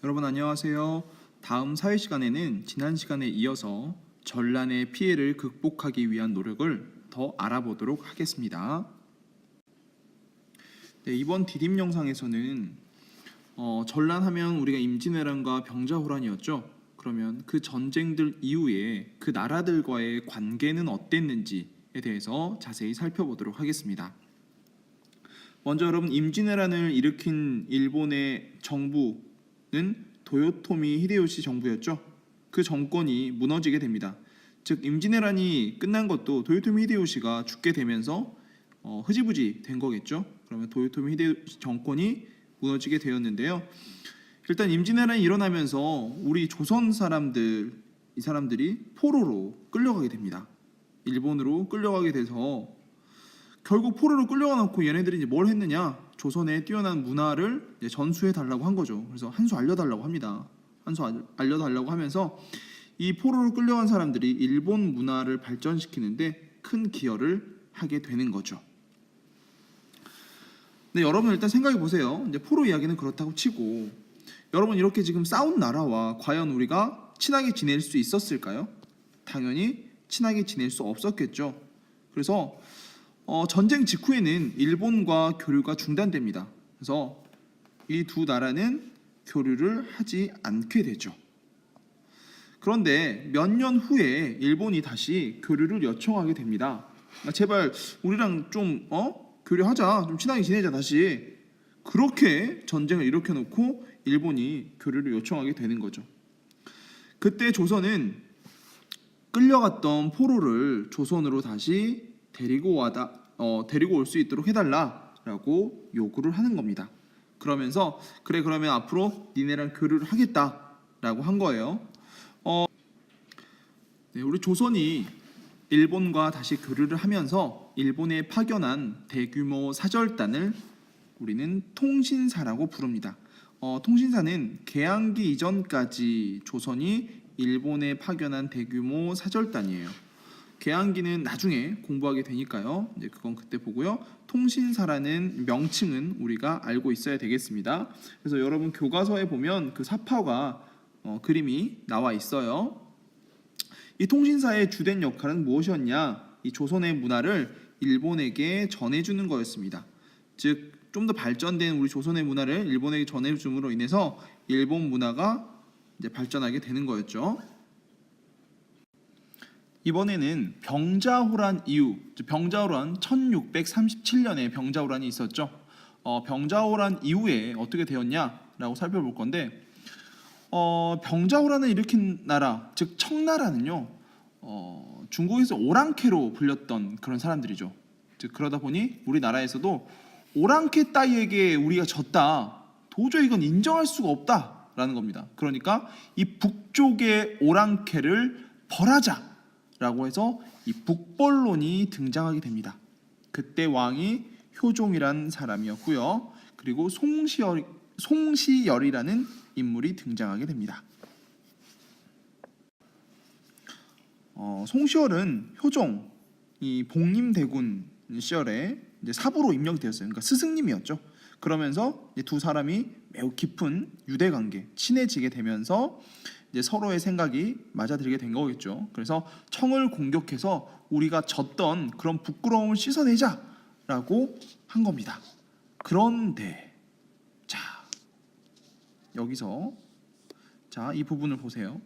여러분 안녕하세요. 다음 사회 시간에는 지난 시간에 이어서 전란의 피해를 극복하기 위한 노력을 더 알아보도록 하겠습니다. 네, 이번 디딤 영상에서는 전란하면 우리가 임진왜란과 병자호란이었죠. 그러면 그 전쟁들 이후에 그 나라들과의 관계는 어땠는지에 대해서 자세히 살펴보도록 하겠습니다. 먼저 여러분, 임진왜란을 일으킨 일본의 정부는 도요토미 히데요시 정부였죠. 그 정권이 무너지게 됩니다. 즉 임진왜란이 끝난 것도 도요토미 히데요시가 죽게 되면서 흐지부지 된 거겠죠. 그러면 도요토미 히데요시 정권이 무너지게 되었는데요. 일단 임진왜란이 일어나면서 우리 조선 사람들, 이 사람들이 포로로 끌려가게 됩니다. 일본으로 끌려가게 돼서 결국 포로로 끌려가 놓고 얘네들이 이제 뭘 했느냐? 조선의 뛰어난 문화를 이제 전수해 달라고 한 거죠. 그래서 한 수 알려달라고 합니다. 한 수 알려달라고 하면서 이 포로로 끌려간 사람들이 일본 문화를 발전시키는데 큰 기여를 하게 되는 거죠. 네, 여러분 일단 생각해 보세요. 이제 포로 이야기는 그렇다고 치고, 여러분 이렇게 지금 싸운 나라와 과연 우리가 친하게 지낼 수 있었을까요? 당연히 친하게 지낼 수 없었겠죠. 그래서 전쟁 직후에는 일본과 교류가 중단됩니다. 그래서 이 두 나라는 교류를 하지 않게 되죠. 그런데 몇 년 후에 일본이 다시 교류를 요청하게 됩니다. 제발 우리랑 좀 교류하자, 좀 친하게 지내자 다시. 그렇게 전쟁을 일으켜놓고 일본이 교류를 요청하게 되는 거죠. 그때 조선은 끌려갔던 포로를 조선으로 다시 데리고 올 수 있도록 해달라라고 요구를 하는 겁니다. 그러면서 그래 그러면 앞으로 니네랑 교류를 하겠다라고 한 거예요. 네, 우리 조선이 일본과 다시 교류를 하면서 일본에 파견한 대규모 사절단을 우리는 통신사라고 부릅니다. 통신사는 개항기 이전까지 조선이 일본에 파견한 대규모 사절단이에요. 개항기는 나중에 공부하게 되니까요. 이제 그건 그때 보고요. 통신사라는 명칭은 우리가 알고 있어야 되겠습니다. 그래서 여러분 교과서에 보면 그 사파가 그림이 나와 있어요. 이 통신사의 주된 역할은 무엇이었냐? 이 조선의 문화를 일본에게 전해주는 거였습니다. 즉, 좀 더 발전된 우리 조선의 문화를 일본에게 전해줌으로 인해서 일본 문화가 이제 발전하게 되는 거였죠. 이번에는 병자호란 이후, 병자호란 1637년에 병자호란이 있었죠. 병자호란 이후에 어떻게 되었냐라고 살펴볼 건데, 병자호란을 일으킨 나라, 즉 청나라는요, 중국에서 오랑캐로 불렸던 그런 사람들이죠. 즉 그러다 보니 우리나라에서도 오랑캐 따위에게 우리가 졌다, 도저히 이건 인정할 수가 없다라는 겁니다. 그러니까 이 북쪽의 오랑캐를 벌하자라고 해서 이 북벌론이 등장하게 됩니다. 그때 왕이 효종이란 사람이었고요. 그리고 송시열이라는 인물이 등장하게 됩니다. 송시열은 효종, 이 복림대군 시절에 이제 사부로 임명되었어요. 그러니까 스승님이었죠. 그러면서 이제 두 사람이 매우 깊은 유대 관계, 친해지게 되면서 이제 서로의 생각이 맞아들게 된 거겠죠. 그래서 청을 공격해서 우리가 졌던 그런 부끄러움을 씻어내자라고 한 겁니다. 그런데 자, 여기서 이 부분을 보세요.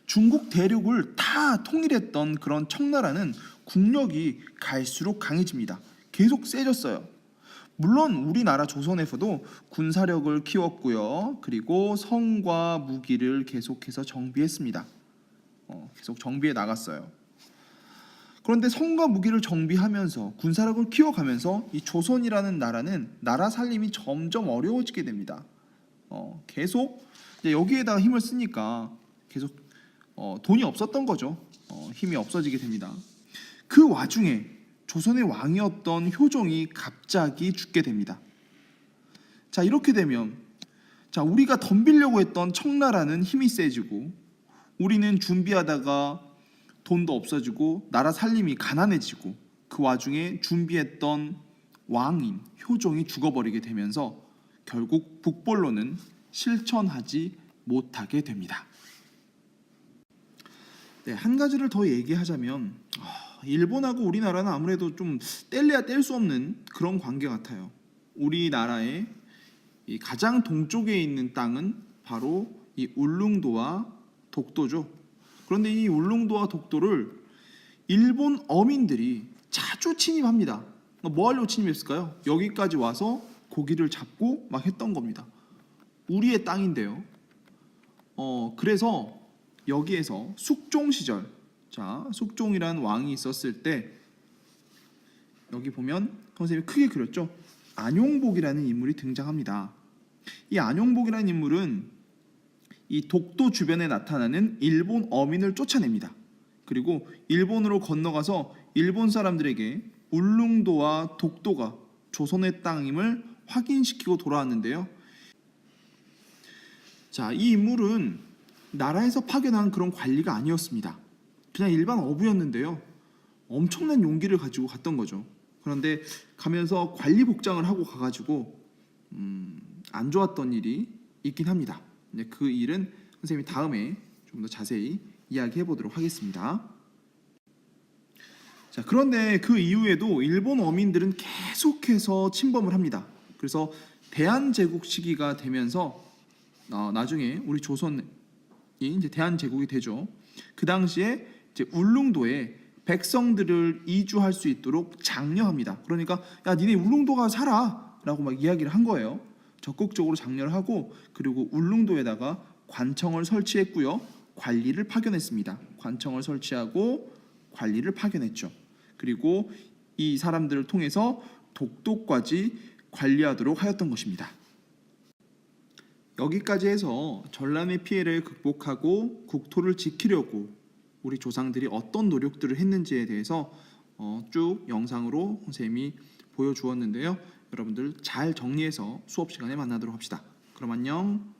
중국 대륙을 다 통일했던 그런 청나라는 국력이 갈수록 강해집니다. 계속 세졌어요. 물론 우리나라 조선에서도 군사력을 키웠고요. 그리고 성과 무기를 계속해서 정비했습니다. 계속 정비해 나갔어요. 그런데 성과 무기를 정비하면서 군사력을 키워가면서 이 조선이라는 나라는 나라 살림이 점점 어려워지게 됩니다. 계속 여기에다가 힘을 쓰니까 계속 돈이 없었던 거죠. 힘이 없어지게 됩니다. 그 와중에 조선의 왕이었던 효종이 갑자기 죽게 됩니다. 자, 이렇게 되면 우리가 덤비려고 했던 청나라는 힘이 세지고, 우리는 준비하다가 돈도 없어지고 나라 살림이 가난해지고, 그 와중에 준비했던 왕인 효종이 죽어버리게 되면서 결국 북벌론은 실천하지 못하게 됩니다. 네, 한 가지를 더 얘기하자면 일본하고 우리나라는 아무래도 좀 뗄래야 뗄 수 없는 그런 관계 같아요. 우리나라의 이 가장 동쪽에 있는 땅은 바로 이 울릉도와 독도죠. 그런데 이 울릉도와 독도를 일본 어민들이 자주 침입합니다. 뭐 하려고 침입했을까요? 여기까지 와서 고기를 잡고 막 했던 겁니다. 우리의 땅인데요. 그래서 여기에서 숙종 시절, 자, 숙종이라는 왕이 있었을 때 여기 보면 선생님이 크게 그렸죠. 안용복이라는 인물이 등장합니다. 이 안용복이라는 인물은 이 독도 주변에 나타나는 일본 어민을 쫓아냅니다. 그리고 일본으로 건너가서 일본 사람들에게 울릉도와 독도가 조선의 땅임을 확인시키고 돌아왔는데요. 자, 이 인물은 나라에서 파견한 그런 관리가 아니었습니다. 그냥 일반 어부였는데요. 엄청난 용기를 가지고 갔던 거죠. 그런데 가면서 관리 복장을 하고 가가지고 안 좋았던 일이 있긴 합니다. 그 일은 선생님이 다음에 좀 더 자세히 이야기해 보도록 하겠습니다. 자, 그런데 그 이후에도 일본 어민들은 계속해서 침범을 합니다. 그래서 대한제국 시기가 되면서 나중에 우리 조선이 이제 대한제국이 되죠. 그 당시에 이제 울릉도에 백성들을 이주할 수 있도록 장려합니다. 그러니까 야, 니네 울릉도가 살아라고 막 이야기를 한 거예요. 적극적으로 장려를 하고 그리고 울릉도에다가 관청을 설치했고요. 관리를 파견했습니다. 관청을 설치하고 관리를 파견했죠. 그리고 이 사람들을 통해서 독도까지 관리하도록 하였던 것입니다. 여기까지 해서 전란의 피해를 극복하고 국토를 지키려고 우리 조상들이 어떤 노력들을 했는지에 대해서 쭉 영상으로 선생님이 보여주었는데요. 여러분들 잘 정리해서 수업 시간에 만나도록 합시다. 그럼 안녕.